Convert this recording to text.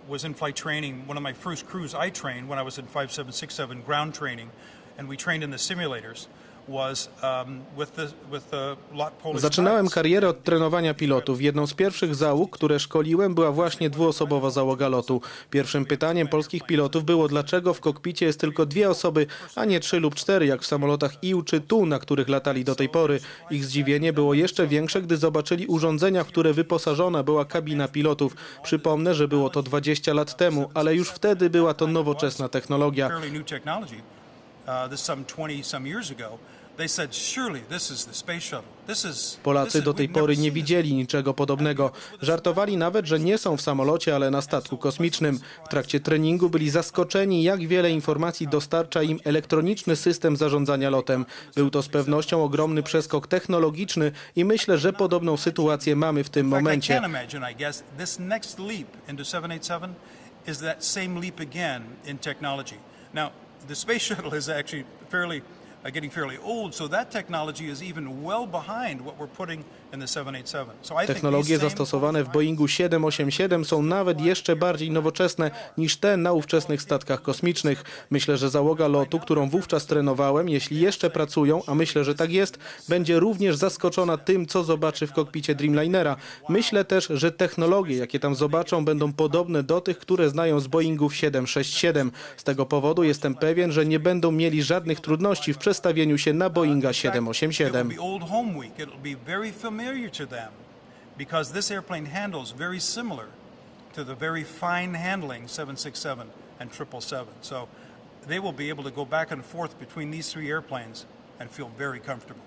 was in flight training. One of my first crews I trained when I was in 5767 ground training, and we trained in the simulators. Zaczynałem karierę od trenowania pilotów. Jedną z pierwszych załóg, które szkoliłem, była właśnie dwuosobowa załoga lotu. Pierwszym pytaniem polskich pilotów było, dlaczego w kokpicie jest tylko 2 osoby, a nie 3 lub 4, jak w samolotach IU czy TU, na których latali do tej pory. Ich zdziwienie było jeszcze większe, gdy zobaczyli urządzenia, w które wyposażona była kabina pilotów. Przypomnę, że było to 20 lat temu, ale już wtedy była to nowoczesna technologia. Polacy do tej pory nie widzieli niczego podobnego. Żartowali nawet, że nie są w samolocie, ale na statku kosmicznym. W trakcie treningu byli zaskoczeni, jak wiele informacji dostarcza im elektroniczny system zarządzania lotem. Był to z pewnością ogromny przeskok technologiczny i myślę, że podobną sytuację mamy w tym momencie. The space shuttle is actually getting fairly old, so that technology is even well behind what we're putting in the 787. Technologie zastosowane w Boeingu 787 są nawet jeszcze bardziej nowoczesne niż te na ówczesnych statkach kosmicznych. Myślę, że załoga lotu, którą wówczas trenowałem, jeśli jeszcze pracują, a myślę, że tak jest, będzie również zaskoczona tym, co zobaczy w kokpicie Dreamlinera. Myślę też, że technologie, jakie tam zobaczą, będą podobne do tych, które znają z Boeingów 767. Z tego powodu jestem pewien, że nie będą mieli żadnych trudności w przestawieniu się na Boeinga 787. To them because this airplane handles very similar to the very fine handling 767 and 777. So they will be able to go back and forth between these 3 airplanes and feel very comfortable.